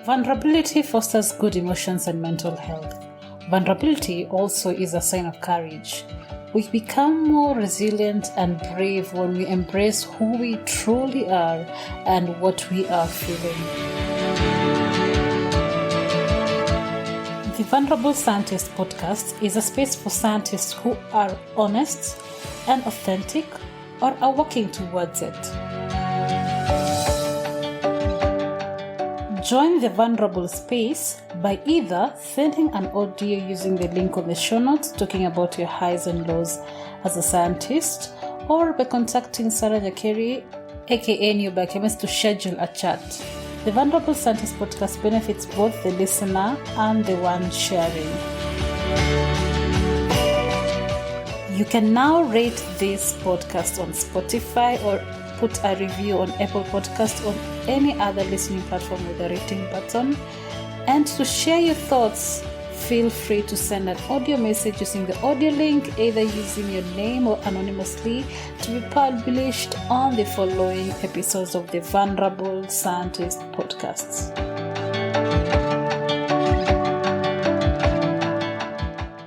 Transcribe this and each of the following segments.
Vulnerability fosters good emotions and mental health. Vulnerability also is a sign of courage. We become more resilient and brave when we embrace who we truly are and what we are feeling. The Vulnerable Scientist podcast is a space for scientists who are honest and authentic or are working towards it. Join the vulnerable space by either sending an audio using the link on the show notes talking about your highs and lows as a scientist, or by contacting Sarah Nyakeri, aka New Biochemist, to schedule a chat. The Vulnerable Scientist podcast benefits both the listener and the one sharing. You can now rate this podcast on Spotify or put a review on Apple Podcasts or any other listening platform with a rating button. And to share your thoughts, feel free to send an audio message using the audio link, either using your name or anonymously, to be published on the following episodes of the Vulnerable Scientist podcasts.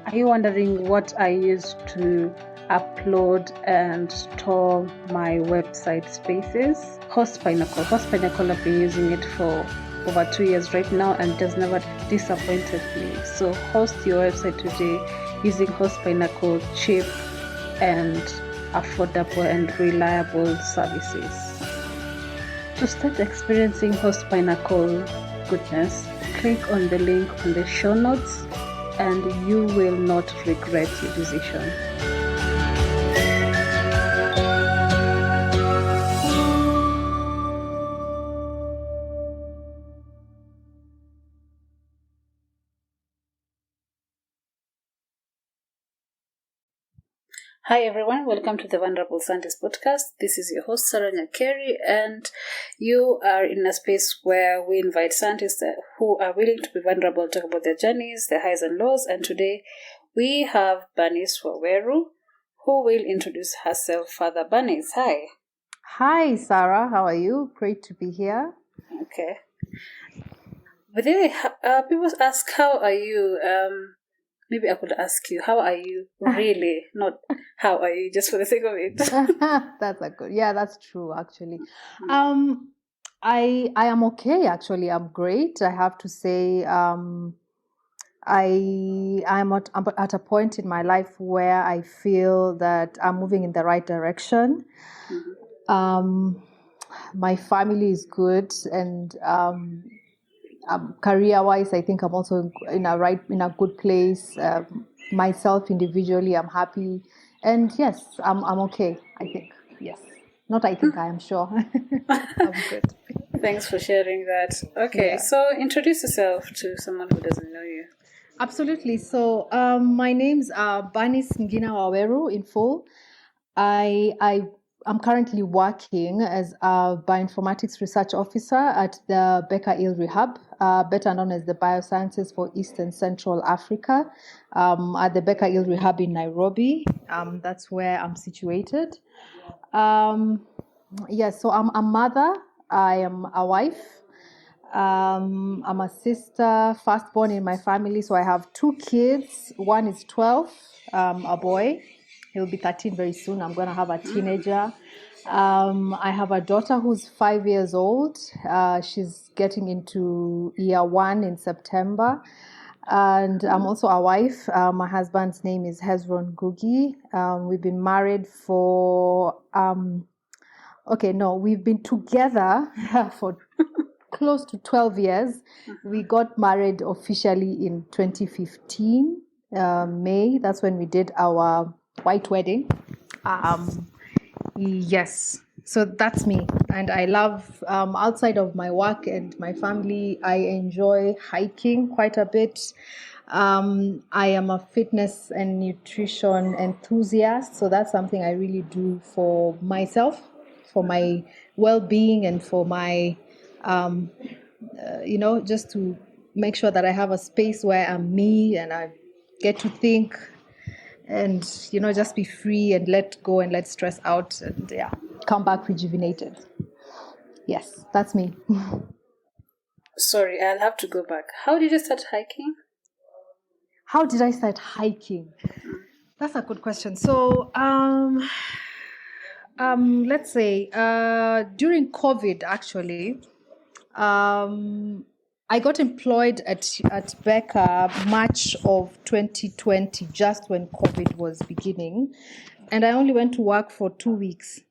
Are you wondering what I use to upload and store my website spaces? Host Pinnacle. I've been using it for over 2 years right now and it has never disappointed me. So host your website today using Host Pinnacle, cheap and affordable and reliable services. To start experiencing Host Pinnacle goodness, click on the link on the show notes and you will not regret your decision. Hi everyone, welcome to the Vulnerable Scientist podcast. This is your host Sarah Nyakeri, and you are in a space where we invite scientists who are willing to be vulnerable, talk about their journeys, their highs and lows. And today we have Bernice Waweru, who will introduce herself further. Bernice, hi. Hi Sarah, how are you? Great to be here. Okay. But anyway, people ask, how are you? Maybe I could ask you, how are you really? Not how are you, just for the sake of it. That's true actually. I am okay actually. I'm great. I have to say, I'm at a point in my life where I feel that I'm moving in the right direction. Mm-hmm. My family is good, and career-wise, I think I'm also in a good place. Myself individually, I'm happy, and yes, I'm okay. I think yes, not I think I am sure. I'm good. Thanks for sharing that. Okay, yeah. So introduce yourself to someone who doesn't know you. Absolutely. So my name's Bernice Waweru in full. I'm currently working as a Bioinformatics Research Officer at the Beca-ILRI Hub, better known as the Biosciences for East and Central Africa, at the Beca-ILRI Hub in Nairobi. That's where I'm situated. So I'm a mother. I am a wife. I'm a sister, firstborn in my family. So I have 2 kids. One is 12, a boy. He'll be 13 very soon. I'm going to have a teenager. I have a daughter who's 5 years old. She's getting into year 1 in September. And I'm also a wife. My husband's name is Hezron Gugi. We've been married for, we've been together for close to 12 years. We got married officially in 2015, May. That's when we did our white wedding. Yes, so that's me, and I love outside of my work and my family, I enjoy hiking quite a bit. I am a fitness and nutrition enthusiast, so that's something I really do for myself, for my well-being, and for my just to make sure that I have a space where I'm me and I get to think and just be free and let go and let stress out and come back rejuvenated. Yes, that's me. Sorry, I'll have to go back. How did you start hiking? How did I start hiking? That's a good question. So, let's say during COVID, actually, I got employed at Beca March of 2020, just when COVID was beginning, and I only went to work for 2 weeks.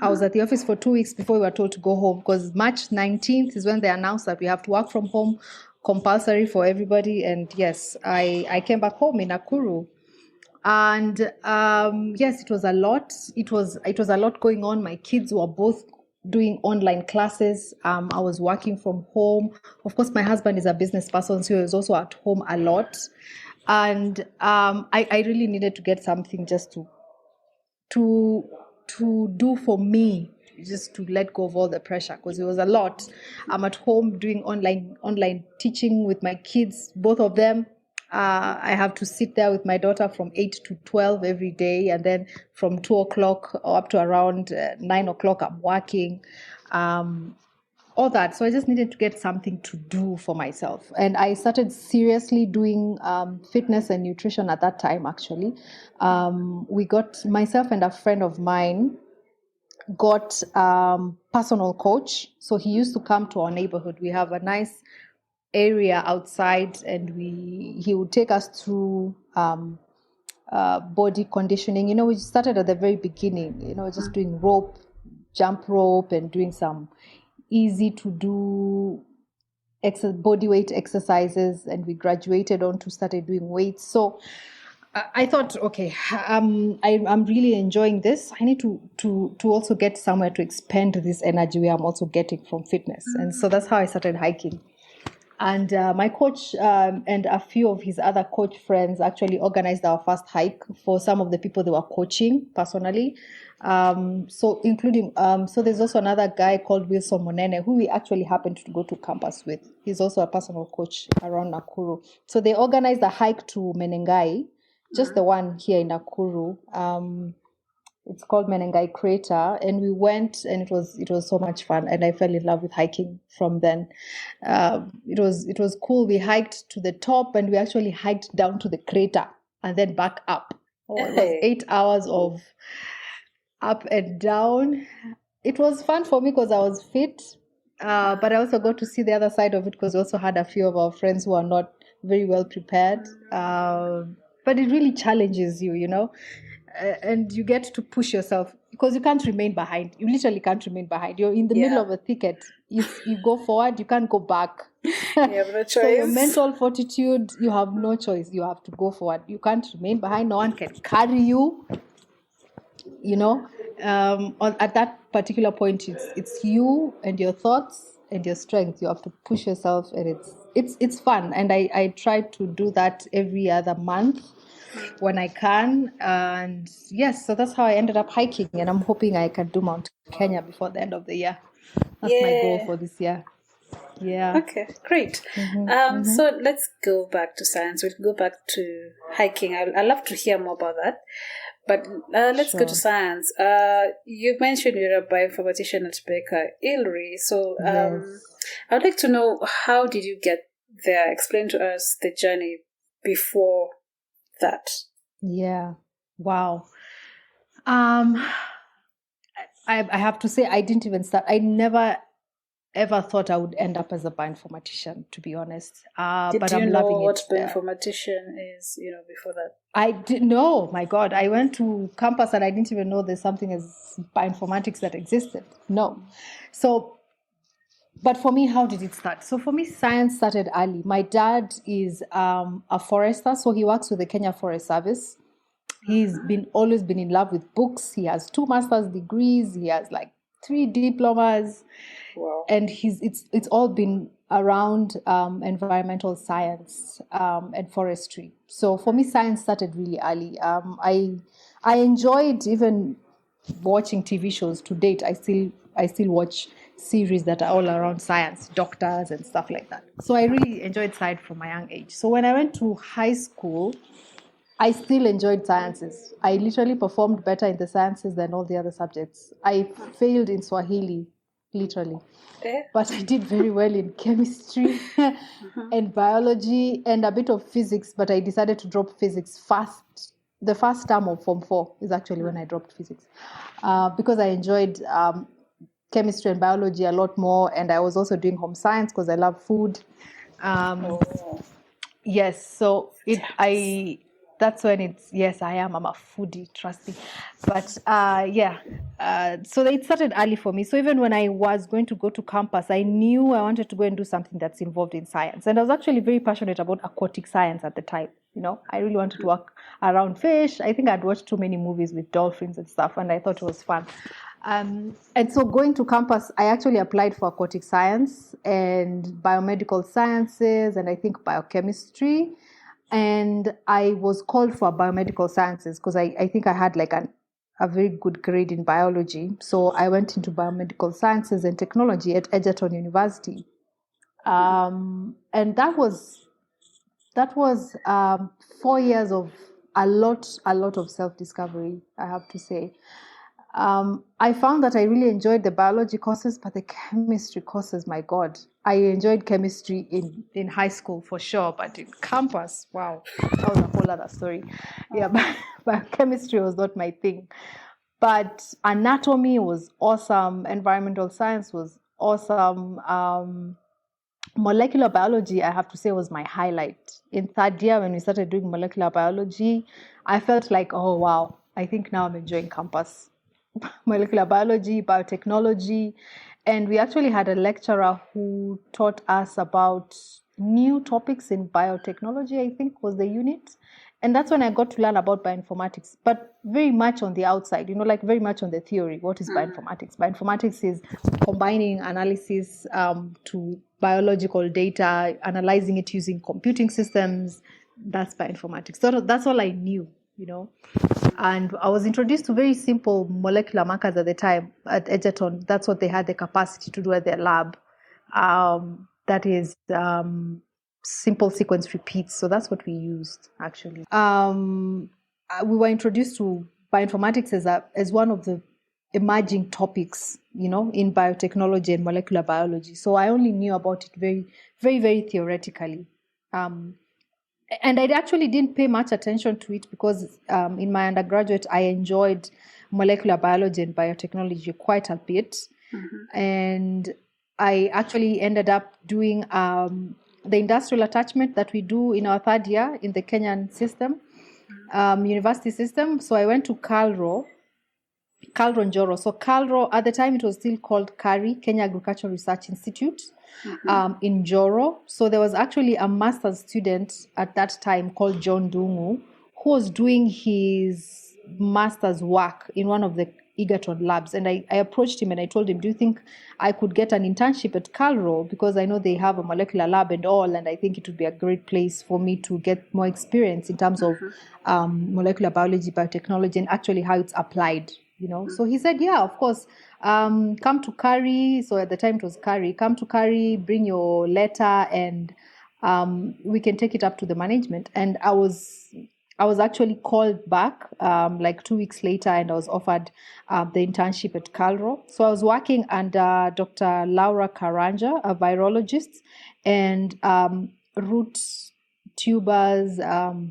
I was at the office for 2 weeks before we were told to go home, because March 19th is when they announced that we have to work from home, compulsory for everybody. And yes, I came back home in Nakuru. And yes, it was a lot. It was a lot going on. My kids were both doing online classes. I was working from home. Of course, my husband is a business person, so he was also at home a lot. And I really needed to get something just to do for me, just to let go of all the pressure, because it was a lot. I'm at home doing online teaching with my kids, both of them. I have to sit there with my daughter from 8 to 12 every day, and then from 2 o'clock up to around 9 o'clock I'm working. All that. So I just needed to get something to do for myself. And I started seriously doing fitness and nutrition at that time, actually. We got, myself and a friend of mine got personal coach. So he used to come to our neighborhood. We have a nice area outside, and he would take us through body conditioning. We started at the very beginning, just doing jump rope, and doing some easy to do body weight exercises, and we graduated on to started doing weights. So I thought, okay, I'm really enjoying this. I need to also get somewhere to expend this energy where I'm also getting from fitness. And so that's how I started hiking. And my coach and a few of his other coach friends actually organized our first hike for some of the people they were coaching personally. So including, so there's also another guy called Wilson Monene, who we actually happened to go to campus with. He's also a personal coach around Nakuru. So they organized a hike to Menengai, just the one here in Nakuru. It's called Menengai Crater, and we went, and it was so much fun, and I fell in love with hiking from then. It was cool. We hiked to the top, and we actually hiked down to the crater and then back up. It was 8 hours of up and down. It was fun for me because I was fit, but I also got to see the other side of it, because we also had a few of our friends who are not very well prepared. But it really challenges you, and you get to push yourself, because you can't remain behind. You literally can't remain behind. You're in the middle of a thicket. If you go forward, you can't go back. You have no choice. So your mental fortitude, you have no choice. You have to go forward. You can't remain behind. No one can carry you. At that particular point, it's you and your thoughts and your strength. You have to push yourself, and it's fun. And I try to do that every other month when I can. And yes, so that's how I ended up hiking, and I'm hoping I can do Mount Kenya before the end of the year. That's my goal for this year. Yeah. Okay, great. So let's go back to science. We'll go back to hiking. I'd love to hear more about that. But let's go to science. You mentioned you're a bioinformatician at Beca-ILRI. So I would like to know, how did you get there? Explain to us the journey before that. Yeah. Wow. I have to say, I didn't even start. I never ever thought I would end up as a bioinformatician, to be honest. But I'm loving it. What bioinformatician is, before that? I didn't know. My God, I went to campus and I didn't even know there's something as bioinformatics that existed. No. So, but for me, how did it start? So for me, science started early. My dad is a forester, so he works with the Kenya Forest Service. He's always been in love with books. He has 2 master's degrees. He has like 3 diplomas. Wow. And it's all been around environmental science and forestry. So for me, science started really early. I enjoyed even watching TV shows. To date, I still watch series that are all around science, doctors and stuff like that. So I really enjoyed science from a young age. So when I went to high school, I still enjoyed sciences. I literally performed better in the sciences than all the other subjects. I failed in Swahili literally. Yeah. But I did very well in chemistry and biology and a bit of physics, but I decided to drop physics fast. The first term of Form 4 is actually when I dropped physics, because I enjoyed chemistry and biology a lot more, and I was also doing home science because I love food. Yes, so that's when yes, I am. I'm a foodie, trust me. But so it started early for me. So even when I was going to go to campus, I knew I wanted to go and do something that's involved in science. And I was actually very passionate about aquatic science at the time. I really wanted to work around fish. I think I'd watched too many movies with dolphins and stuff, and I thought it was fun. And so going to campus, I actually applied for aquatic science and biomedical sciences and I think biochemistry. And I was called for biomedical sciences because I think I had like a very good grade in biology. So I went into biomedical sciences and technology at Egerton University. And that was 4 years of a lot of self-discovery, I have to say. I found that I really enjoyed the biology courses, but the chemistry courses, my God. I enjoyed chemistry in high school for sure, but in campus, wow, that was a whole other story. Yeah, but chemistry was not my thing. But anatomy was awesome. Environmental science was awesome. Molecular biology, I have to say, was my highlight. In third year, when we started doing molecular biology, I felt like, oh, wow, I think now I'm enjoying campus. Molecular biology, biotechnology. And we actually had a lecturer who taught us about new topics in biotechnology, I think was the unit. And that's when I got to learn about bioinformatics, but very much on the outside, like very much on the theory. What is bioinformatics? Bioinformatics is combining analysis to biological data, analyzing it using computing systems. That's bioinformatics. So that's all I knew, And I was introduced to very simple molecular markers at the time at Egerton. That's what they had the capacity to do at their lab. That is simple sequence repeats. So that's what we used, actually. We were introduced to bioinformatics as one of the emerging topics, in biotechnology and molecular biology. So I only knew about it very, very, very theoretically. And I actually didn't pay much attention to it because in my undergraduate, I enjoyed molecular biology and biotechnology quite a bit. And I actually ended up doing the industrial attachment that we do in our third year in the Kenyan system, university system. So I went to KALRO Njoro. So KALRO, at the time, it was still called KARI, Kenya Agricultural Research Institute, in Njoro. So there was actually a master's student at that time called John Dungu, who was doing his master's work in one of the Egerton labs. And I approached him and I told him, do you think I could get an internship at KALRO? Because I know they have a molecular lab and all, and I think it would be a great place for me to get more experience in terms of molecular biology, biotechnology, and actually how it's applied. So he said, yeah, of course, come to KARI. So at the time it was KARI. Come to KARI, bring your letter, and we can take it up to the management. And I was actually called back like 2 weeks later, and I was offered the internship at KALRO. So I was working under Dr. Laura Karanja, a virologist, and root tubers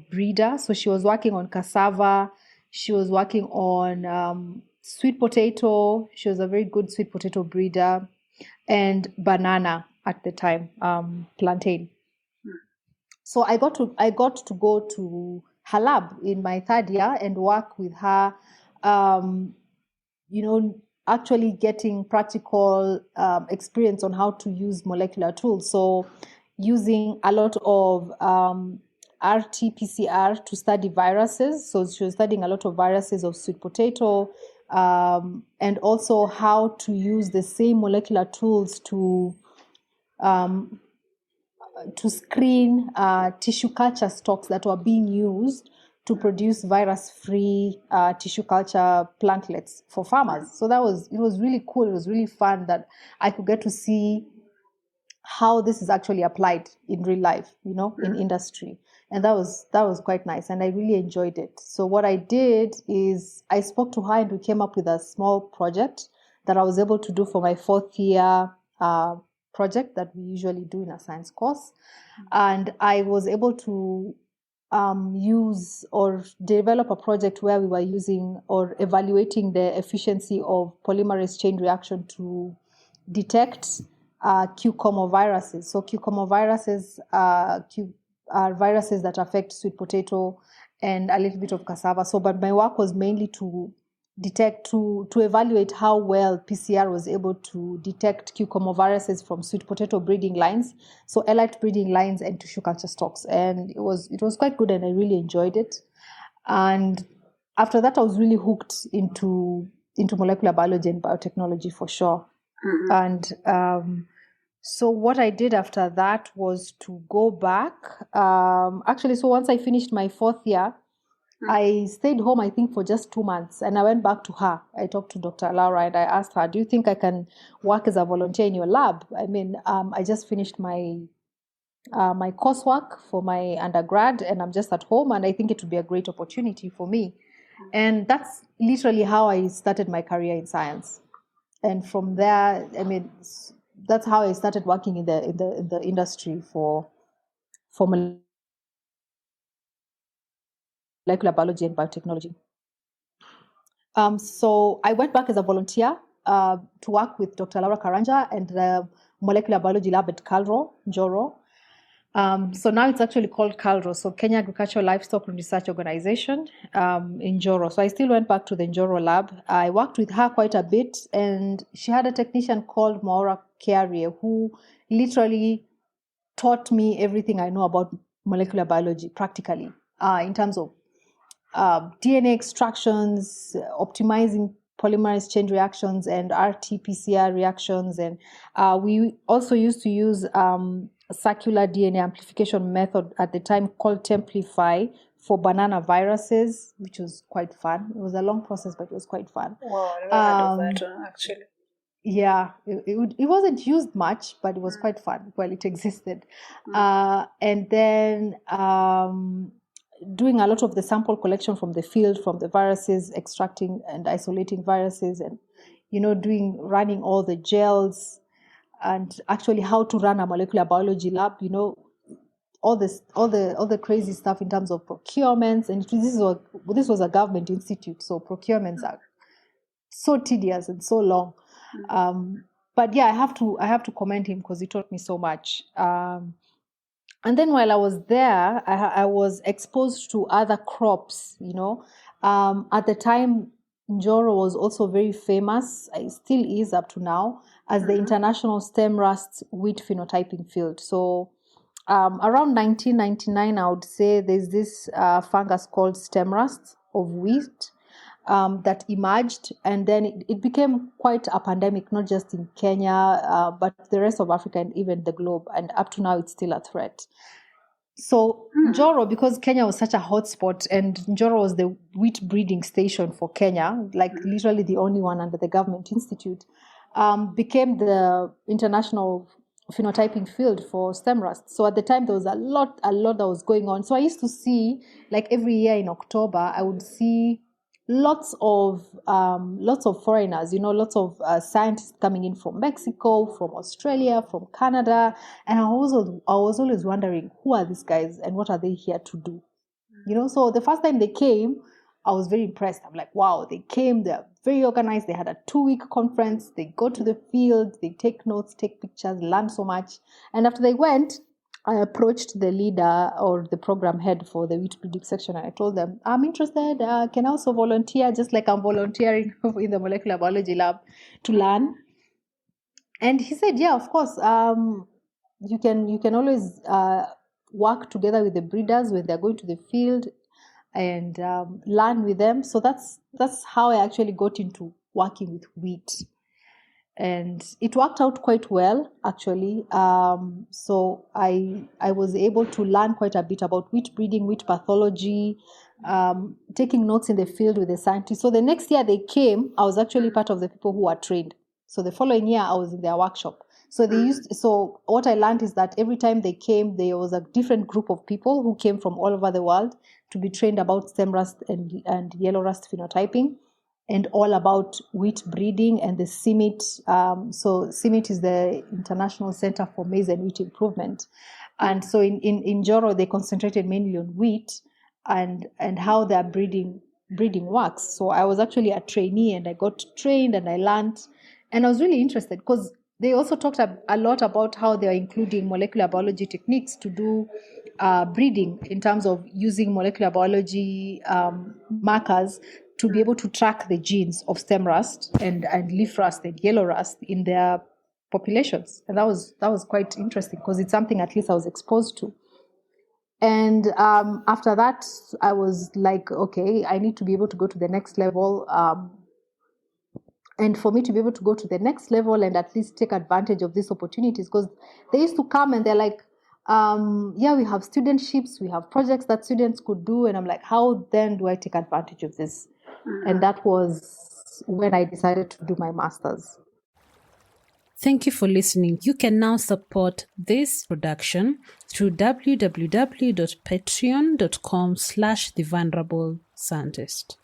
breeder. So she was working on cassava. She was working on sweet potato. She was a very good sweet potato breeder, and banana at the time, plantain. So I got to go to her lab in my third year and work with her, actually getting practical experience on how to use molecular tools. So using a lot of RT-PCR to study viruses. So she was studying a lot of viruses of sweet potato, and also how to use the same molecular tools to screen tissue culture stocks that were being used to produce virus-free tissue culture plantlets for farmers. So it was really cool. It was really fun that I could get to see how this is actually applied in real life, in industry. And that was quite nice. And I really enjoyed it. So what I did is I spoke to her and we came up with a small project that I was able to do for my 4th year project that we usually do in a science course. And I was able to use or develop a project where we were using or evaluating the efficiency of polymerase chain reaction to detect cucumber viruses. So cucumber viruses are viruses that affect sweet potato and a little bit of cassava. So, but my work was mainly to detect, to evaluate how well PCR was able to detect cucumber viruses from sweet potato breeding lines, so elite breeding lines and tissue culture stocks. And it was quite good, and I really enjoyed it. And after that, I was really hooked into molecular biology and biotechnology for sure. And so what I did after that was to go back. Actually, so once I finished my 4th year, I stayed home, I think, for just 2 months, and I went back to her. I talked to Dr. Laura and I asked her, do you think I can work as a volunteer in your lab? I mean, I just finished my coursework for my undergrad, and I'm just at home, and I think it would be a great opportunity for me. And that's literally how I started my career in science. And from there, I mean, that's how I started working in the industry for molecular biology and biotechnology. So I went back as a volunteer to work with Dr. Laura Karanja and the molecular biology lab at KALRO, Njoro. So now it's actually called KALRO, so Kenya Agricultural Livestock Research Organization in Njoro. So I still went back to the Njoro lab. I worked with her quite a bit, and she had a technician called Maura Kiarie who literally taught me everything I know about molecular biology practically, in terms of DNA extractions, optimizing polymerase chain reactions and RT-PCR reactions. And we also used to use circular DNA amplification method at the time called Templify for banana viruses, which was quite fun. It was a long process, but it was quite fun. Wow, I never heard of that one, actually. Yeah, it wasn't used much, but it was quite fun while it existed. And then doing a lot of the sample collection from the field, from the viruses, extracting and isolating viruses, and running all the gels, and actually how to run a molecular biology lab. All the crazy stuff in terms of procurements, and this was a government institute, so procurements are so tedious and so long. But yeah, I have to commend him because he taught me so much. And then while I was there, I was exposed to other crops. At the time, Njoro was also very famous. It still is up to now as the international stem rust wheat phenotyping field. So around 1999, I would say there's this fungus called stem rust of wheat that emerged, and then it became quite a pandemic, not just in Kenya, but the rest of Africa and even the globe. And up to now, it's still a threat. So Njoro, because Kenya was such a hotspot, and Njoro was the wheat breeding station for Kenya, like literally the only one under the government institute, became the international phenotyping field for stem rust. So at the time, there was a lot that was going on. So I used to see, like every year in October, I would see lots of foreigners, lots of scientists coming in from Mexico, from Australia, from Canada, and I was always wondering, who are these guys and what are they here to do? So the first time they came, I was very impressed. I'm like, wow, they came, they're very organized. They had a 2-week conference. They go to the field, they take notes, take pictures, learn so much. And after they went, I approached the leader or the program head for the wheat breeding section, and I told them, I'm interested, can I also volunteer, just like I'm volunteering in the molecular biology lab to learn? And he said, yeah, of course, you can always work together with the breeders when they're going to the field and learn with them. So that's how I actually got into working with wheat. And it worked out quite well, actually. So I was able to learn quite a bit about wheat breeding, wheat pathology, taking notes in the field with the scientists. So the next year they came, I was actually part of the people who were trained. So the following year I was in their workshop. So what I learned is that every time they came, there was a different group of people who came from all over the world to be trained about stem rust and yellow rust phenotyping. and all about wheat breeding and the CIMIT. So CIMIT is the International Center for Maize and Wheat Improvement. And so in Joro, they concentrated mainly on wheat and how their breeding works. So I was actually a trainee and I got trained and I learned. And I was really interested because they also talked a lot about how they are including molecular biology techniques to do breeding in terms of using molecular biology markers to be able to track the genes of stem rust and leaf rust and yellow rust in their populations. And that was quite interesting because it's something at least I was exposed to. And after that, I was like, okay, I need to be able to go to the next level. And for me to be able to go to the next level and at least take advantage of these opportunities, because they used to come and they're like, yeah, we have studentships, we have projects that students could do. And I'm like, how then do I take advantage of this? And that was when I decided to do my master's. Thank you for listening. You can now support this production through www.patreon.com/thevulnerable scientist.